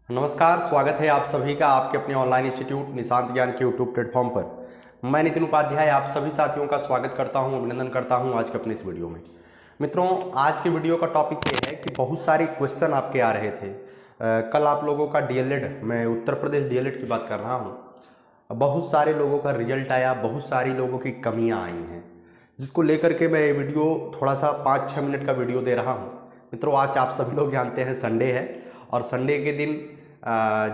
नमस्कार, स्वागत है आप सभी का आपके अपने ऑनलाइन इंस्टीट्यूट निशांत ज्ञान के यूट्यूब प्लेटफॉर्म पर। मैं नितिन उपाध्याय आप सभी साथियों का स्वागत करता हूं, अभिनंदन करता हूं आज के अपने इस वीडियो में। मित्रों, आज के वीडियो का टॉपिक ये है कि बहुत सारे क्वेश्चन आपके आ रहे थे। कल आप लोगों का डीएलएड, मैं उत्तर प्रदेश डीएलएड की बात कर रहा हूँ, बहुत सारे लोगों का रिजल्ट आया, बहुत सारी लोगों की कमियाँ आई हैं, जिसको लेकर के मैं ये वीडियो थोड़ा सा 5-6 मिनट का वीडियो दे रहा हूँ। मित्रों, आज आप सभी लोग जानते हैं संडे है, और संडे के दिन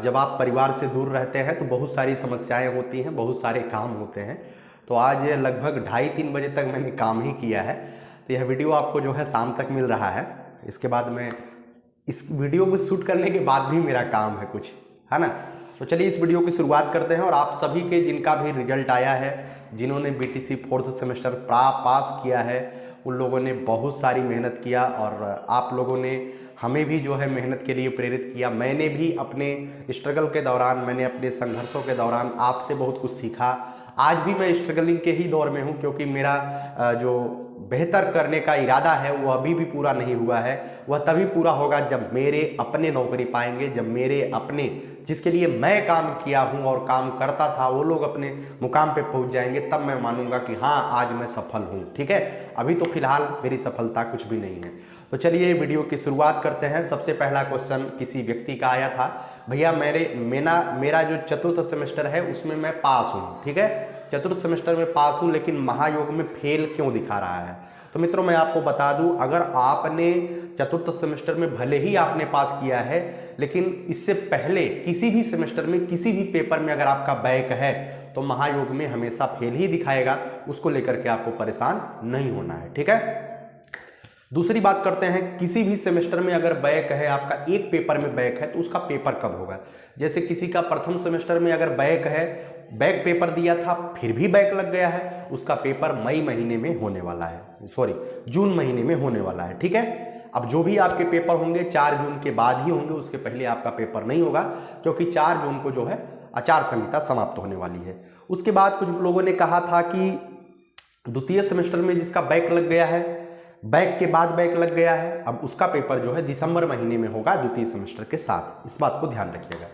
जब आप परिवार से दूर रहते हैं तो बहुत सारी समस्याएं होती हैं, बहुत सारे काम होते हैं। तो आज लगभग 2:30-3 बजे तक मैंने काम ही किया है, तो यह वीडियो आपको जो है शाम तक मिल रहा है। इसके बाद मैं इस वीडियो को शूट करने के बाद भी मेरा काम है कुछ, है ना। तो चलिए इस वीडियो की शुरुआत करते हैं। और आप सभी के जिनका भी रिजल्ट आया है, जिन्होंने बीटीसी 4th सेमेस्टर पास किया है, उन लोगों ने बहुत सारी मेहनत किया, और आप लोगों ने हमें भी जो है मेहनत के लिए प्रेरित किया। मैंने भी अपने स्ट्रगल के दौरान, मैंने अपने संघर्षों के दौरान आपसे बहुत कुछ सीखा। आज भी मैं स्ट्रगलिंग के ही दौर में हूँ, क्योंकि मेरा जो बेहतर करने का इरादा है वो अभी भी पूरा नहीं हुआ है। वह तभी पूरा होगा जब मेरे अपने नौकरी पाएंगे, जब मेरे अपने, जिसके लिए मैं काम किया हूं और काम करता था, वो लोग अपने मुकाम पे पहुंच जाएंगे, तब मैं मानूंगा कि हाँ आज मैं सफल हूं। ठीक है, अभी तो फिलहाल मेरी सफलता कुछ भी नहीं है। तो चलिए वीडियो की शुरुआत करते हैं। सबसे पहला क्वेश्चन किसी व्यक्ति का आया था, भैया मेरा जो 4th सेमेस्टर है उसमें मैं पास हूँ। ठीक है, 4th सेमेस्टर में पास हूँ, लेकिन महायोग में फेल क्यों दिखा रहा है। तो मित्रों, मैं आपको बता दूं, अगर आपने 4th सेमेस्टर में भले ही आपने पास किया है, लेकिन इससे पहले किसी भी सेमेस्टर में किसी भी पेपर में अगर आपका बैक है तो महायोग में हमेशा फेल ही दिखाएगा। उसको लेकर के आपको परेशान नहीं होना है। ठीक है, दूसरी बात करते हैं, किसी भी सेमेस्टर में अगर बैक है, आपका एक पेपर में बैक है, तो उसका पेपर कब होगा। जैसे किसी का प्रथम सेमेस्टर में अगर बैक है, बैक पेपर दिया था फिर भी बैक लग गया है, उसका पेपर मई महीने में होने वाला है, जून महीने में होने वाला है। ठीक है, अब जो भी आपके पेपर होंगे 4 जून के बाद ही होंगे, उसके पहले आपका पेपर नहीं होगा, क्योंकि 4 जून को जो है आचार संहिता समाप्त होने वाली है। उसके बाद कुछ लोगों ने कहा था कि द्वितीय सेमेस्टर में जिसका बैक लग गया है, बैक के बाद बैक लग गया है, अब उसका पेपर जो है दिसंबर महीने में होगा द्वितीय सेमेस्टर के साथ। इस बात को ध्यान रखिएगा।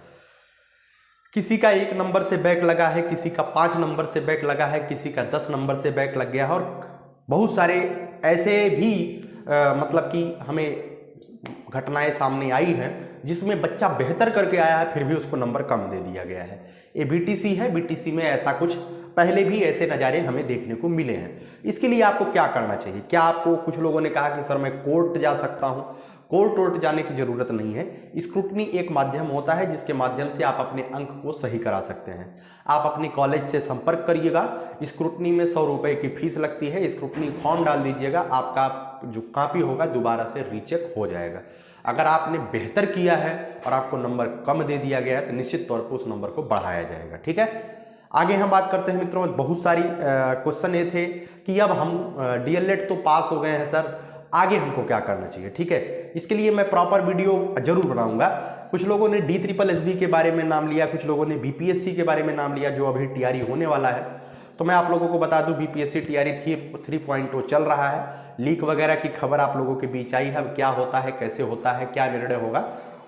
किसी का 1 नंबर से बैक लगा है, किसी का 5 नंबर से बैक लगा है, किसी का 10 नंबर से बैक लग गया है, और बहुत सारे ऐसे भी मतलब कि हमें घटनाएं सामने आई हैं जिसमें बच्चा बेहतर करके आया है फिर भी उसको नंबर कम दे दिया गया है। ये बीटीसी है, बीटीसी में ऐसा कुछ पहले भी ऐसे नज़ारे हमें देखने को मिले हैं। इसके लिए आपको क्या करना चाहिए। क्या आपको, कुछ लोगों ने कहा कि सर मैं कोर्ट जा सकता हूं। कोर्ट जाने की जरूरत नहीं है। स्क्रूटनी एक माध्यम होता है जिसके माध्यम से आप अपने अंक को सही करा सकते हैं। आप अपने कॉलेज से संपर्क करिएगा। स्क्रूटनी में 100 रुपए की फीस लगती है। स्क्रूटनी फॉर्म डाल दीजिएगा, आपका जो कॉपी होगा दोबारा से रीचेक हो जाएगा। अगर आपने बेहतर किया है और आपको नंबर कम दे दिया गया है तो निश्चित तौर पर उस नंबर को बढ़ाया जाएगा। ठीक है, आगे हम बात करते हैं। मित्रों, बहुत सारी क्वेश्चन ये थे कि अब हम डीएलएड तो पास हो गए हैं सर, आगे हमको क्या करना चाहिए। ठीक है, इसके लिए मैं प्रॉपर वीडियो जरूर बनाऊंगा। कुछ लोगों ने DSSB के बारे में नाम लिया, कुछ लोगों ने बीपीएससी के बारे में नाम लिया, जो अभी टीआरई होने वाला है। तो मैं आप लोगों को बता दूं, बीपीएससी टीआरई 3.0 चल रहा है। लीक वगैरह की खबर आप लोगों के बीच आई है। अब क्या होता है, कैसे होता है, क्या निर्णय होगा,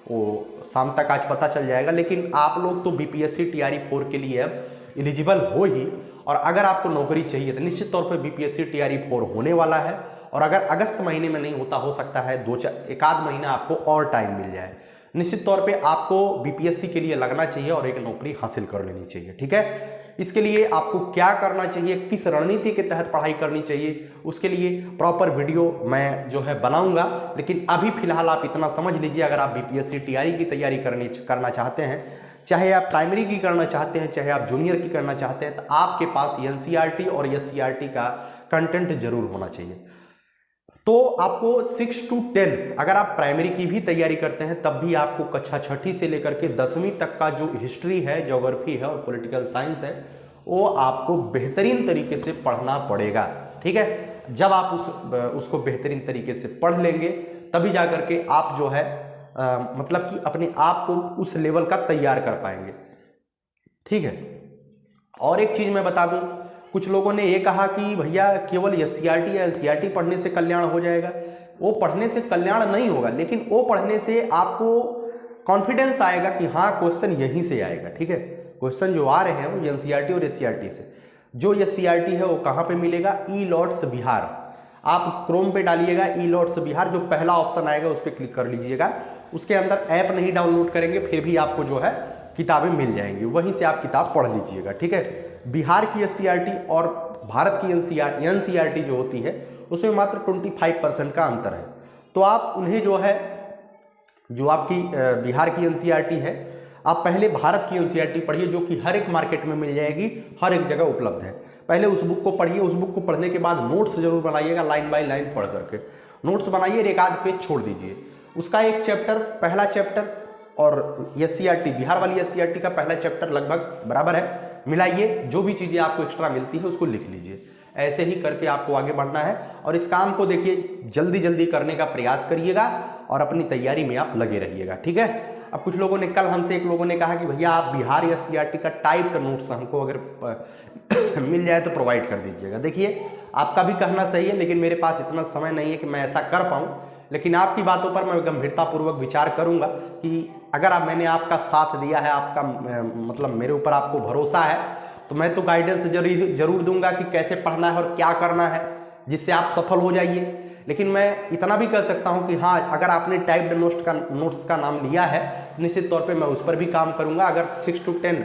वो शाम तक आज पता चल जाएगा। लेकिन आप लोग तो बीपीएससी टीआरई 4 के लिए अब एलिजिबल हो ही, और अगर आपको नौकरी चाहिए तो निश्चित तौर पर बीपीएससी टीआरई 4 होने वाला है। और अगर अगस्त महीने में नहीं होता, हो सकता है 1 आध महीना आपको और टाइम मिल जाए। निश्चित तौर पे आपको बीपीएससी के लिए लगना चाहिए और एक नौकरी हासिल कर लेनी चाहिए। ठीक है, इसके लिए आपको क्या करना चाहिए, किस रणनीति के तहत पढ़ाई करनी चाहिए, उसके लिए प्रॉपर वीडियो मैं जो है बनाऊंगा। लेकिन अभी फिलहाल आप इतना समझ लीजिए, अगर आप बीपीएससी टीआरई की तैयारी करना चाहते हैं, चाहे आप प्राइमरी की करना चाहते हैं, चाहे आप जूनियर की करना चाहते हैं, तो आपके पास एनसीईआरटी और एससीईआरटी का कंटेंट जरूर होना चाहिए। तो आपको 6 to 10, अगर आप प्राइमरी की भी तैयारी करते हैं तब भी आपको कक्षा 6ठी से लेकर के 10वीं तक का जो हिस्ट्री है, ज्योग्राफी है और पॉलिटिकल साइंस है, वो आपको बेहतरीन तरीके से पढ़ना पड़ेगा। ठीक है, जब आप उसको बेहतरीन तरीके से पढ़ लेंगे तभी जा करके आप जो है मतलब कि अपने आप को उस लेवल का तैयार कर पाएंगे। ठीक है, और एक चीज मैं बता दूं, कुछ लोगों ने ये कहा कि भैया केवल एससीईआरटी या एनसीईआरटी पढ़ने से कल्याण हो जाएगा। वो पढ़ने से कल्याण नहीं होगा, लेकिन वो पढ़ने से आपको कॉन्फिडेंस आएगा कि हाँ क्वेश्चन यहीं से आएगा। ठीक है, क्वेश्चन जो आ रहे हैं वो एनसीईआरटी और एससीईआरटी से। जो एससीईआरटी है वो कहाँ पे मिलेगा, ई लॉट्स बिहार। आप क्रोम पे डालिएगा ई लॉट्स बिहार, जो पहला ऑप्शन आएगा उस पर क्लिक कर लीजिएगा। उसके अंदर ऐप नहीं डाउनलोड करेंगे फिर भी आपको जो है किताबें मिल जाएंगी, वहीं से आप किताब पढ़ लीजिएगा। ठीक है, बिहार की एससीईआरटी और भारत की एनसीईआरटी जो होती है उसमें मात्र 25% का अंतर है। तो आप उन्हें जो है, जो आपकी बिहार की एनसीईआरटी है, आप पहले भारत की एनसीईआरटी पढ़िए जो कि हर एक मार्केट में मिल जाएगी, हर एक जगह उपलब्ध है। पहले उस बुक को पढ़िए, उस बुक को पढ़ने के बाद नोट्स जरूर बनाइएगा, लाइन बाय लाइन पढ़ करके नोट्स बनाइए, एक आध पेज छोड़ दीजिए। उसका एक चैप्टर, पहला चैप्टर और एससीईआरटी बिहार वाली एससीईआरटी का पहला चैप्टर लगभग बराबर है, मिलाइए, जो भी चीज़ें आपको एक्स्ट्रा मिलती है उसको लिख लीजिए। ऐसे ही करके आपको आगे बढ़ना है और इस काम को देखिए जल्दी जल्दी करने का प्रयास करिएगा और अपनी तैयारी में आप लगे रहिएगा। ठीक है, अब कुछ लोगों ने कल हमसे, एक लोगों ने कहा कि भैया आप बिहार या एससीईआरटी का टाइप्ड नोट्स हमको अगर मिल जाए तो प्रोवाइड कर दीजिएगा। देखिए आपका भी कहना सही है, लेकिन मेरे पास इतना समय नहीं है कि मैं ऐसा कर पाऊँ, लेकिन आपकी बातों पर मैं गंभीरतापूर्वक विचार करूंगा कि अगर मैंने आपका साथ दिया है, आपका मतलब मेरे ऊपर आपको भरोसा है, तो मैं तो गाइडेंस जरूर दूंगा कि कैसे पढ़ना है और क्या करना है जिससे आप सफल हो जाइए। लेकिन मैं इतना भी कह सकता हूं कि हाँ, अगर आपने टाइप्ड नोट्स का नाम लिया है तो निश्चित तौर पे मैं उस पर भी काम करूंगा। अगर 6 to 10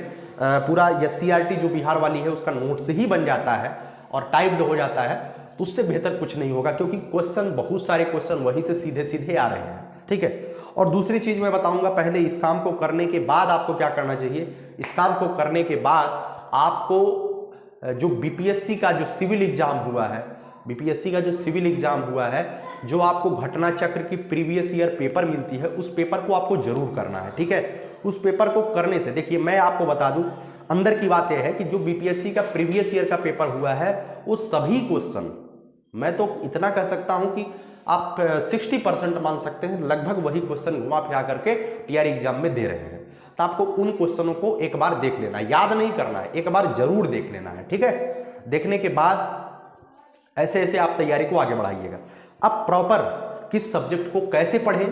पूरा एससीईआरटी जो बिहार वाली है उसका नोट्स ही बन जाता है और टाइप्ड हो जाता है तो उससे बेहतर कुछ नहीं होगा, क्योंकि क्वेश्चन, बहुत सारे क्वेश्चन वहीं से सीधे सीधे आ रहे हैं। ठीक है, और दूसरी चीज मैं बताऊंगा, पहले इस काम को करने के बाद आपको क्या करना चाहिए। इस काम को करने के बाद आपको जो बीपीएससी का जो सिविल एग्जाम हुआ है, बीपीएससी का जो सिविल एग्जाम हुआ है, जो आपको घटना चक्र की प्रीवियस ईयर पेपर मिलती है, उस पेपर को आपको जरूर करना है। ठीक है, उस पेपर को करने से, देखिए मैं आपको बता दूं, अंदर की बात यह है कि जो बीपीएससी का प्रीवियस ईयर का पेपर हुआ है वो सभी क्वेश्चन, मैं तो इतना कह सकता हूं कि आप 60% मान सकते हैं, लगभग वही क्वेश्चन घुमा फिरा करके टीआरई एग्जाम में दे रहे हैं। तो आपको उन क्वेश्चनों को एक बार देख लेना है, याद नहीं करना है, एक बार जरूर देख लेना है। ठीक है, देखने के बाद ऐसे ऐसे आप तैयारी को आगे बढ़ाइएगा। अब प्रॉपर किस सब्जेक्ट को कैसे पढ़ें,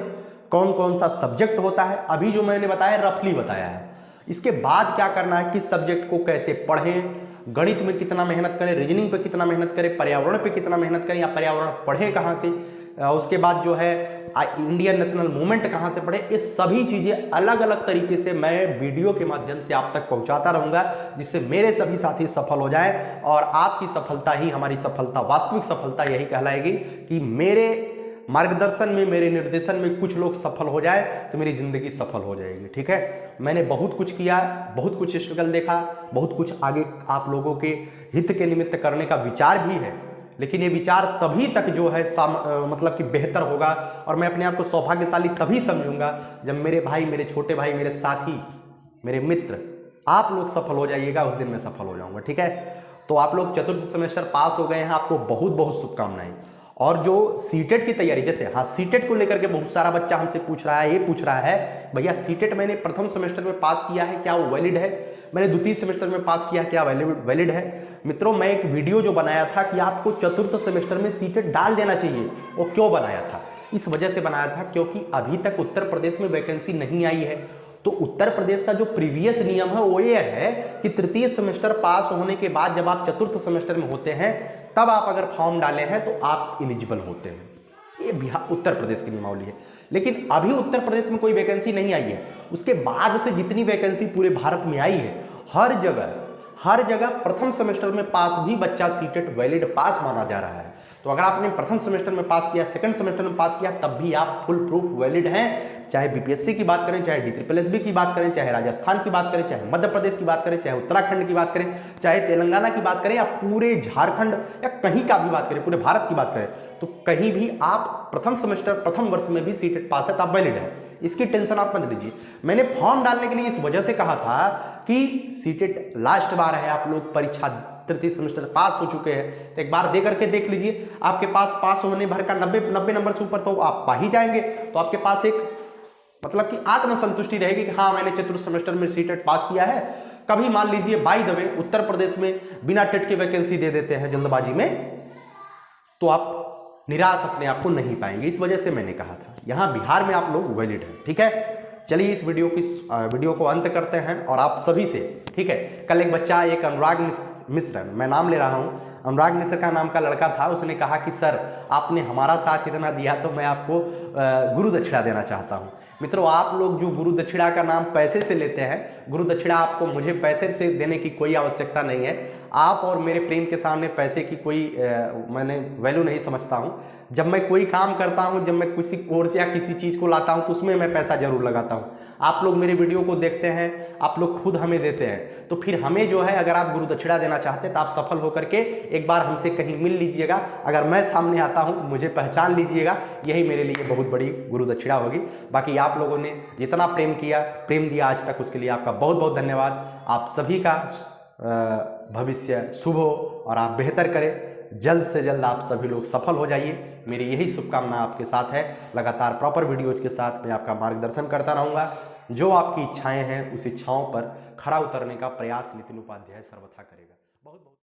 कौन कौन सा सब्जेक्ट होता है, अभी जो मैंने बताया रफली बताया है। इसके बाद क्या करना है, किस सब्जेक्ट को कैसे पढ़ें, गणित में कितना मेहनत करें, रीजनिंग पे कितना मेहनत करें, पर्यावरण पे कितना मेहनत करें या पर्यावरण पढ़ें कहाँ से, उसके बाद जो है इंडियन नेशनल मूवमेंट कहाँ से पढ़े, ये सभी चीज़ें अलग अलग तरीके से मैं वीडियो के माध्यम से आप तक पहुँचाता रहूँगा, जिससे मेरे सभी साथी सफल हो जाएं और आपकी सफलता ही हमारी सफलता, वास्तविक सफलता यही कहलाएगी कि मेरे मार्गदर्शन में, मेरे निर्देशन में कुछ लोग सफल हो जाए तो मेरी जिंदगी सफल हो जाएगी। ठीक है, मैंने बहुत कुछ किया, बहुत कुछ स्ट्रगल देखा, बहुत कुछ आगे आप लोगों के हित के निमित्त करने का विचार भी है, लेकिन ये विचार तभी तक जो है मतलब कि बेहतर होगा और मैं अपने आप को सौभाग्यशाली तभी समझूंगा जब मेरे भाई, मेरे छोटे भाई, मेरे साथी, मेरे मित्र, आप लोग सफल हो जाइएगा, उस दिन मैं सफल हो जाऊंगा। ठीक है, तो आप लोग चतुर्थ सेमेस्टर पास हो गए हैं, आपको बहुत बहुत शुभकामनाएं। और जो सीटेट की तैयारी, जैसे हाँ सीटेट को लेकर के बहुत सारा बच्चा हमसे पूछ रहा है, ये पूछ रहा है भैया सीटेट मैंने प्रथम सेमेस्टर में पास किया है, क्या वो वैलिड है, मैंने द्वितीय सेमेस्टर में पास किया, क्या वैलिड है। मित्रों, मैं एक वीडियो जो बनाया था कि आपको चतुर्थ सेमेस्टर में सीटेट डाल देना चाहिए, वो क्यों बनाया था, इस वजह से बनाया था क्योंकि अभी तक उत्तर प्रदेश में वैकेंसी नहीं आई है। तो उत्तर प्रदेश का जो प्रीवियस नियम है वो ये है कि तृतीय सेमेस्टर पास होने के बाद जब आप चतुर्थ सेमेस्टर में होते हैं तब आप अगर फॉर्म डाले हैं तो आप एलिजिबल होते हैं। ये बिहार, उत्तर प्रदेश की नियमावली है। लेकिन अभी उत्तर प्रदेश में कोई वैकेंसी नहीं आई है, उसके बाद से जितनी वैकेंसी पूरे भारत में आई है, हर जगह प्रथम सेमेस्टर में पास भी बच्चा सीटेट वैलिड पास माना जा रहा है। तो अगर आपने प्रथम सेमेस्टर में पास किया, सेकंड सेमेस्टर में पास किया, तब भी आप फुल प्रूफ वैलिड हैं। चाहे बीपीएससी की बात करें, चाहे DSSB की बात करें, चाहे राजस्थान की बात करें, चाहे मध्य प्रदेश की बात करें, चाहे उत्तराखंड की बात करें, चाहे तेलंगाना की बात करें या पूरे झारखंड या कहीं का भी बात करें, पूरे भारत की बात करें, तो कहीं भी आप प्रथम सेमेस्टर, प्रथम वर्ष में भी सीटेट पास है तो आप वैलिड है। इसकी टेंशन आप मत लीजिए। मैंने फॉर्म डालने के लिए इस वजह से कहा था कि सीटेट लास्ट बार है, आप लोग परीक्षा तृतीय सेमेस्टर पास हो चुके हैं तो एक बार दे करके देख लीजिए, आपके पास होने भर का 90 नंबर से ऊपर तो आप पा ही जाएंगे, तो आपके पास एक मतलब कि आत्मसंतुष्टि रहेगी कि हाँ मैंने चतुर्थ सेमेस्टर में सीटेट पास किया है। कभी मान लीजिए by the way Uttar Pradesh में बिना टेट की वैकेंसी दे देते हैं जल्दबाजी में, तो आप निराश अपने आप को नहीं पाएंगे। इस वजह से मैंने कहा था यहाँ बिहार में आप लोग वैलिड है। ठीक है, चलिए इस वीडियो को अंत करते हैं और आप सभी से, ठीक है, कल एक बच्चा, एक अनुराग मिश्र, मैं नाम ले रहा हूँ, अनुराग मिश्र का नाम का लड़का था, उसने कहा कि सर आपने हमारा साथ इतना दिया तो मैं आपको गुरु दक्षिणा देना चाहता हूँ। मित्रों, आप लोग जो गुरु दक्षिणा का नाम पैसे से लेते हैं, गुरु दक्षिणा आपको मुझे पैसे से देने की कोई आवश्यकता नहीं है। आप और मेरे प्रेम के सामने पैसे की कोई मैंने वैल्यू नहीं समझता हूँ। जब मैं कोई काम करता हूँ, जब मैं किसी कोर्स या किसी चीज़ को लाता हूँ तो उसमें मैं पैसा जरूर लगाता हूँ। आप लोग मेरे वीडियो को देखते हैं, आप लोग खुद हमें देते हैं, तो फिर हमें जो है, अगर आप गुरु दक्षिणा देना चाहते हैं तो आप सफल होकर के एक बार हमसे कहीं मिल लीजिएगा। अगर मैं सामने आता हूँ तो मुझे पहचान लीजिएगा, यही मेरे लिए बहुत बड़ी गुरु दक्षिणा होगी। बाकी आप लोगों ने जितना प्रेम दिया आज तक, उसके लिए आपका बहुत बहुत धन्यवाद। आप सभी का भविष्य शुभ हो और आप बेहतर करें, जल्द से जल्द आप सभी लोग सफल हो जाइए। मेरी यही शुभकामना आपके साथ है। लगातार प्रॉपर वीडियोज के साथ मैं आपका मार्गदर्शन करता रहूँगा। जो आपकी इच्छाएं हैं उस इच्छाओं पर खरा उतरने का प्रयास नितिन उपाध्याय सर्वथा करेगा। बहुत बहुत